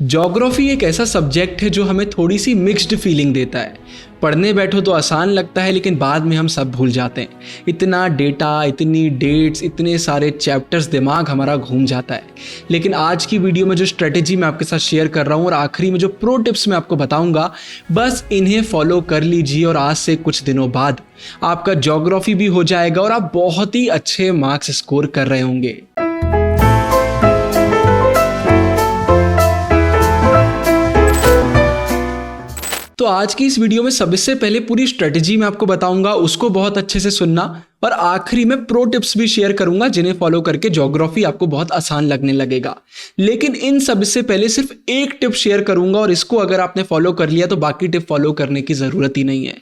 Geography एक ऐसा subject है जो हमें थोड़ी सी मिक्स्ड फीलिंग देता है। पढ़ने बैठो तो आसान लगता है, लेकिन बाद में हम सब भूल जाते हैं। इतना डेटा, इतनी डेट्स, इतने सारे चैप्टर्स, दिमाग हमारा घूम जाता है। लेकिन आज की वीडियो में जो स्ट्रेटेजी मैं आपके साथ शेयर कर रहा हूँ और आखिरी में जो प्रो टिप्स मैं आपको बताऊंगा, बस इन्हें फॉलो कर लीजिए और आज से कुछ दिनों बाद आपका ज्योग्राफी भी हो जाएगा और आप बहुत ही अच्छे मार्क्स स्कोर कर रहे होंगे। तो आज की इस वीडियो में सबसे पहले पूरी स्ट्रेटेजी मैं आपको बताऊंगा, उसको बहुत अच्छे से सुनना, और आखिरी में प्रो टिप्स भी शेयर करूंगा जिन्हें फॉलो करके ज्योग्राफी आपको बहुत आसान लगने लगेगा। लेकिन इन सबसे पहले सिर्फ एक टिप शेयर करूंगा और इसको अगर आपने फॉलो कर लिया तो बाकी टिप फॉलो करने की जरूरत ही नहीं है।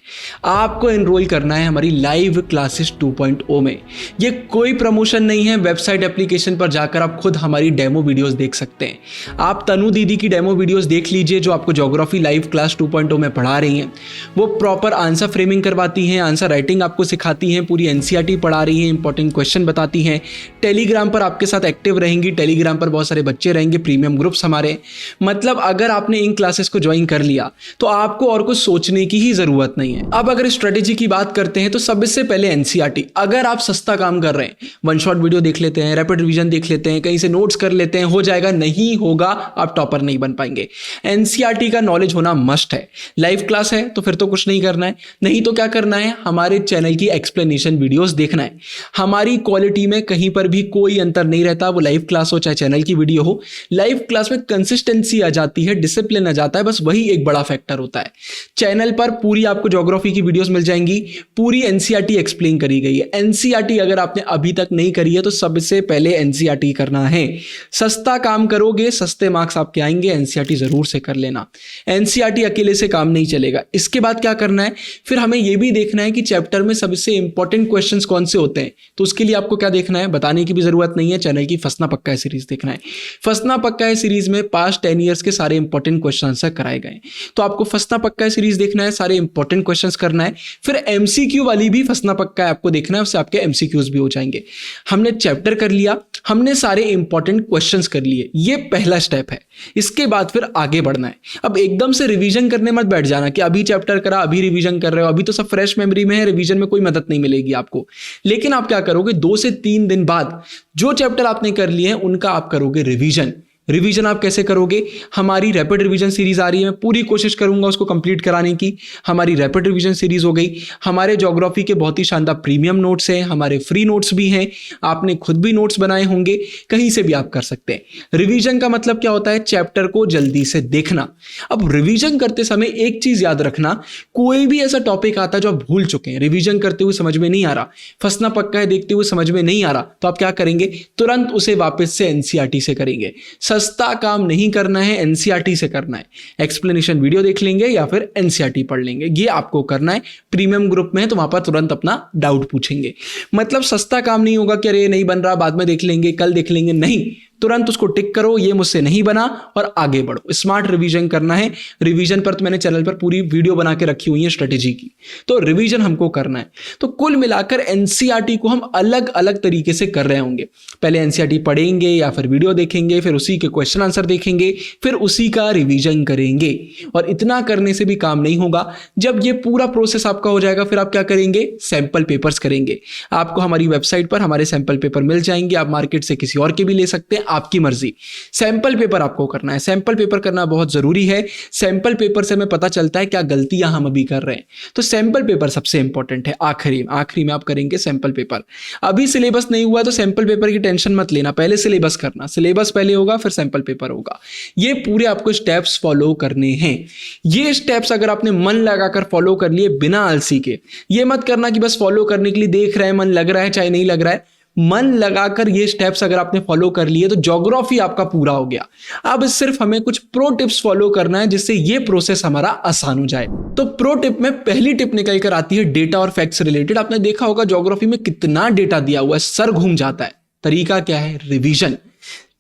आपको एनरोल करना है हमारी लाइव क्लासेस 2.0 में। ये कोई प्रमोशन नहीं है, वेबसाइट एप्लीकेशन पर जाकर आप खुद हमारी डेमो वीडियोस देख सकते हैं। आप तनु दीदी की डेमो वीडियोस देख लीजिए जो आपको ज्योग्राफी लाइव क्लास 2.0 में पढ़ा रही हैं। वो प्रॉपर आंसर फ्रेमिंग करवाती हैं, आंसर राइटिंग आपको सिखाती हैं, पूरी एनसीईआरटी पढ़ा रही हैं, इंपॉर्टेंट क्वेश्चन बताती हैं। टेलीग्राम पर आपके साथ एक्टिव रहेंगी, टेलीग्राम पर बहुत सारे बच्चे रहेंगे, प्रीमियम ग्रुप्स हमारे। मतलब अगर आपने इन क्लासेस को ज्वाइन कर लिया तो आपको और कुछ सोचने की ही जरूरत नहीं है। अब अगर स्ट्रेटेजी की बात करते हैं तो सबसे पहले एनसीईआरटी। अगर आप सस्ता काम कर रहे हैं, वन शॉट वीडियो देख लेते हैं, रैपिड रिवीजन देख लेते हैं, कहीं से नोट्स कर लेते हैं, हो जाएगा? नहीं होगा, आप टॉपर नहीं बन पाएंगे। एनसीईआरटी का नॉलेज होना मस्ट है। लाइव क्लास है तो फिर तो कुछ नहीं करना है, नहीं तो क्या करना है, हमारे चैनल की एक्सप्लेनेशन वीडियोस देखना है। हमारी क्वालिटी में कहीं पर भी कोई अंतर नहीं रहता, वो लाइव क्लास हो चाहे चैनल की वीडियो हो। लाइव क्लास में कंसिस्टेंसी आ जाती है, डिसिप्लिन आ जाता है, बस वही एक बड़ा फैक्टर होता है। चैनल पर पूरी आपको ज्योग्राफी की वीडियोस मिल जाएंगी, पूरी एनसीईआरटी एक्सप्लेन करी गई है। एनसीईआरटी अगर आपने अभी तक नहीं करी है तो सबसे पहले एनसीईआरटी करना है। सस्ता काम करोगे, सस्ते मार्क्स आपके आएंगे। एनसीईआरटी जरूर से कर लेना। एनसीईआरटी अकेले से काम नहीं चलेगा। इसके बाद क्या करना है, फिर हमें यह भी देखना है कि चैप्टर में सबसे इंपॉर्टेंट क्वेश्चंस कौन से होते हैं। तो उसके लिए आपको क्या देखना है, बताने की भी जरूरत नहीं है, चैनल की फंसना पक्का है सीरीज देखना है। फंसना पक्का है सीरीज में पास्ट 10 ईयर्स के सारे इंपॉर्टेंट क्वेश्चन आंसर कराए गए। तो आपको फंसना पक्का है सीरीज देखना है, सारे इंपॉर्टेंट क्वेश्चंस करना है। फिर एमसीक्यू वाली भी फंसना पक्का है आपको देखना है, उससे आपके एमसीक्यूज भी हो जाएंगे। हमने चैप्टर कर लिया, हमने सारे इंपॉर्टेंट क्वेश्चंस कर लिए, ये पहला स्टेप है। इसके बाद फिर आगे बढ़ना है। अब एकदम से रिवीजन करने मत बैठ जाना कि अभी चैप्टर करा अभी रिवीजन कर रहे हो, अभी तो सब फ्रेश मेमोरी में है, रिवीजन में कोई मदद नहीं मिलेगी आपको। लेकिन आप क्या करोगे, 2 से 3 दिन बाद जो चैप्टर आपने कर लिए हैं उनका आप करोगे रिवीजन। रिवीजन आप कैसे करोगे, हमारी रैपिड रिवीजन सीरीज आ रही है, मैं पूरी कोशिश करूंगा उसको कंप्लीट कराने की। हमारी रैपिड रिवीजन सीरीज हो गई, हमारे ज्योग्राफी के बहुत ही शानदार प्रीमियम नोट्स हैं, हमारे फ्री नोट्स भी हैं, आपने खुद भी नोट्स बनाए होंगे, कहीं से भी आप कर सकते हैं। रिवीजन का मतलब क्या होता है, चैप्टर को जल्दी से देखना। अब रिवीजन करते समय एक चीज याद रखना, कोई भी ऐसा टॉपिक आता है जो आप भूल चुके हैं, रिवीजन करते हुए समझ में नहीं आ रहा, फंसना पक्का है देखते हुए समझ में नहीं आ रहा, तो आप क्या करेंगे, तुरंत उसे वापस से एनसीईआरटी से करेंगे। सस्ता काम नहीं करना है, एनसीईआरटी से करना है। एक्सप्लेनेशन वीडियो देख लेंगे या फिर एनसीईआरटी पढ़ लेंगे, ये आपको करना है। प्रीमियम ग्रुप में है तो वहां पर तुरंत अपना डाउट पूछेंगे। मतलब सस्ता काम नहीं होगा कि अरे नहीं बन रहा, बाद में देख लेंगे, कल देख लेंगे, नहीं, तुरंत उसको टिक करो, ये मुझसे नहीं बना, और आगे बढ़ो। स्मार्ट रिवीजन करना है। रिवीजन पर तो मैंने चैनल पर पूरी वीडियो बना के रखी हुई है स्ट्रेटेजी की, तो रिवीजन हमको करना है। तो कुल मिलाकर एनसीईआरटी को हम अलग अलग तरीके से कर रहे होंगे। पहले एनसीईआरटी पढ़ेंगे या फिर वीडियो देखेंगे, फिर उसी के क्वेश्चन आंसर देखेंगे, फिर उसी का रिवीजन करेंगे। और इतना करने से भी काम नहीं होगा। जब ये पूरा प्रोसेस आपका हो जाएगा फिर आप क्या करेंगे, सैंपल पेपर्स करेंगे। आपको हमारी वेबसाइट पर हमारे सैंपल पेपर मिल जाएंगे, आप मार्केट से किसी और के भी ले सकते हैं, आपकी मर्जी। सैंपल पेपर आपको करना है, सैंपल पेपर करना बहुत जरूरी है। सैंपल पेपर से हमें पता चलता है क्या गलतियां हम अभी कर रहे हैं। तो सैंपल पेपर सबसे इंपॉर्टेंट है। आखिरी में आप करेंगे सैंपल पेपर। अभी सिलेबस नहीं हुआ तो सैंपल पेपर की टेंशन मत लेना, पहले सिलेबस करना। सिलेबस पहले होगा फिर सैंपल पेपर होगा। ये पूरे आपको स्टेप्स फॉलो करने हैं। ये स्टेप्स अगर आपने मन लगाकर फॉलो कर लिए बिना आलसी के, ये मत करना कि बस फॉलो करने के लिए देख रहे हैं, मन लग रहा है चाहे नहीं लग रहा है, मन लगाकर ये स्टेप्स अगर आपने फॉलो कर लिए तो ज्योग्राफी आपका पूरा हो गया। अब सिर्फ हमें कुछ प्रो टिप्स फॉलो करना है जिससे ये प्रोसेस हमारा आसान हो जाए। तो प्रो टिप में पहली टिप निकल कर आती है डेटा और फैक्ट्स रिलेटेड। आपने देखा होगा ज्योग्राफी में कितना डेटा दिया हुआ है, सर घूम जाता है। तरीका क्या है, रिवीजन।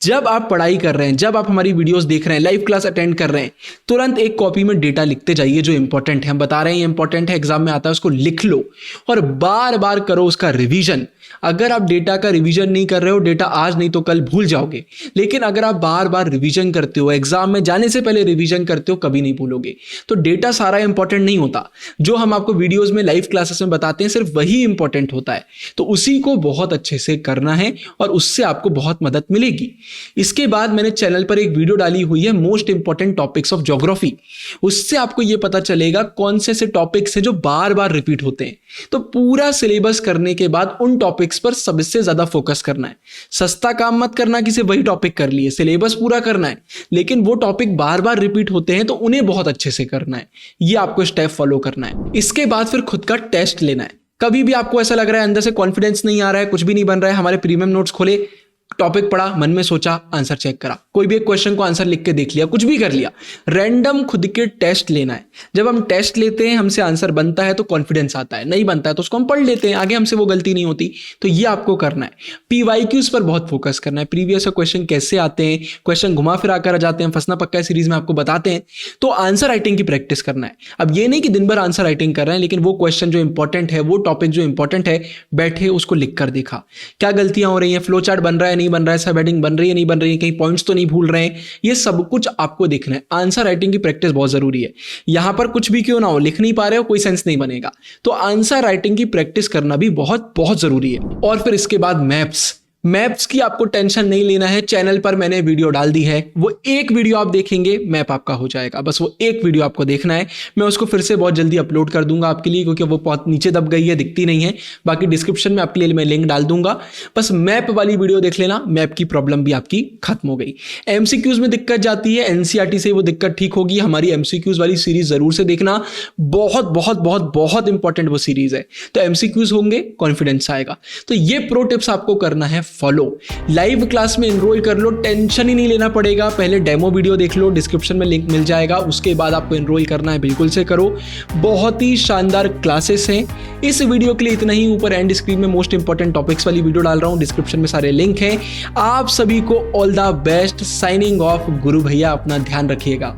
जब आप पढ़ाई कर रहे हैं, जब आप हमारी वीडियोस देख रहे हैं, लाइव क्लास अटेंड कर रहे हैं, तुरंत एक कॉपी में डेटा लिखते जाइए जो इंपॉर्टेंट है। हम बता रहे हैं इंपॉर्टेंट है, एग्जाम में आता है, उसको लिख लो और बार बार करो उसका रिवीजन। अगर आप डेटा का रिवीजन नहीं कर रहे हो, डेटा आज नहीं तो कल भूल जाओगे, लेकिन अगर आप बार बार रिवीजन करते हो, एग्जाम में जाने से पहले रिवीजन करते हो, कभी नहीं भूलोगे। तो डेटा सारा इंपॉर्टेंट नहीं होता, जो हम आपको वीडियोस में लाइव क्लासेस में बताते हैं सिर्फ वही इंपॉर्टेंट होता है। तो उसी को बहुत अच्छे से करना है और उससे आपको बहुत मदद मिलेगी। इसके बाद मैंने चैनल पर एक वीडियो डाली हुई है most important topics of geography, उससे आपको यह पता चलेगा कौन से ऐसे टॉपिक्स हैं जो बार बार रिपीट होते हैं। तो पूरा सिलेबस करने के बाद उन टॉपिक्स पर सबसे ज्यादा फोकस करना है। सस्ता काम मत करना कि सिर्फ वही टॉपिक कर लिए, सिलेबस पूरा करना है, लेकिन वो टॉपिक बार बार रिपीट होते हैं तो उन्हें बहुत अच्छे से करना है। ये आपको स्टेप फॉलो करना है। इसके बाद फिर खुद का टेस्ट लेना है। कभी भी आपको ऐसा लग रहा है अंदर से कॉन्फिडेंस नहीं आ रहा है, कुछ भी नहीं बन रहा है, हमारे प्रीमियम नोट्स खोले, टॉपिक पढ़ा, मन में सोचा, आंसर चेक करा, कोई भी एक क्वेश्चन को आंसर लिख के देख लिया, कुछ भी कर लिया, रैंडम खुद के टेस्ट लेना है। जब हम टेस्ट लेते हैं, हमसे आंसर बनता है तो कॉन्फिडेंस आता है, नहीं बनता है तो उसको हम पढ़ लेते हैं, आगे हमसे वो गलती नहीं होती। तो ये आपको करना है। पीवाईक्यूज पर बहुत फोकस करना है, प्रीवियस क्वेश्चन कैसे आते हैं, क्वेश्चन घुमा फिरा कर आ जाते हैं, फंसना पक्का सीरीज में आपको बताते हैं। तो आंसर राइटिंग की प्रैक्टिस करना है। अब ये नहीं कि दिन भर आंसर राइटिंग कर रहे हैं, लेकिन वो क्वेश्चन जो इंपॉर्टेंट है, वो टॉपिक जो इंपॉर्टेंट है, बैठे उसको लिख कर देखा, क्या गलतियां हो रही हैं, फ्लो चार्ट बन रहा है नहीं बन रहा है, सब हेडिंग बन रही है नहीं बन रही है, कहीं पॉइंट्स तो नहीं भूल रहे हैं, ये सब कुछ आपको देखना है। आंसर राइटिंग की प्रैक्टिस बहुत जरूरी है। यहां पर कुछ भी क्यों ना हो, लिख नहीं पा रहे हो, कोई सेंस नहीं बनेगा। तो आंसर राइटिंग की प्रैक्टिस करना भी बहुत बहुत जरूरी है। और फिर इसके बाद मैप्स की आपको टेंशन नहीं लेना है। चैनल पर मैंने वीडियो डाल दी है, वो एक वीडियो आप देखेंगे, मैप आपका हो जाएगा। बस वो एक वीडियो आपको देखना है। मैं उसको फिर से बहुत जल्दी अपलोड कर दूंगा आपके लिए, क्योंकि वो बहुत नीचे दब गई है, दिखती नहीं है। बाकी डिस्क्रिप्शन में आपके लिए मैं लिंक डाल दूंगा। बस मैप वाली वीडियो देख लेना, मैप की प्रॉब्लम भी आपकी खत्म हो गई। एमसीक्यूज में दिक्कत जाती है, एनसीईआरटी से वो दिक्कत ठीक होगी। हमारी एमसीक्यूज वाली सीरीज जरूर से देखना, बहुत बहुत बहुत बहुत इंपॉर्टेंट वो सीरीज है। तो एमसीक्यूज होंगे, कॉन्फिडेंस आएगा। तो ये प्रो टिप्स आपको करना है फॉलो। लाइव क्लास में एनरोल कर लो, टेंशन ही नहीं लेना पड़ेगा। पहले डेमो वीडियो देख लो, डिस्क्रिप्शन में लिंक मिल जाएगा, उसके बाद आपको एनरोल करना है, बिल्कुल से करो। बहुत ही शानदार क्लासेस हैं। इस वीडियो के लिए इतना ही। ऊपर एंड स्क्रीन में मोस्ट इंपॉर्टेंट टॉपिक्स वाली वीडियो डाल रहा हूं, डिस्क्रिप्शन में सारे लिंक हैं। आप सभी को all the best. Signing off, गुरु भैया। अपना ध्यान रखिएगा।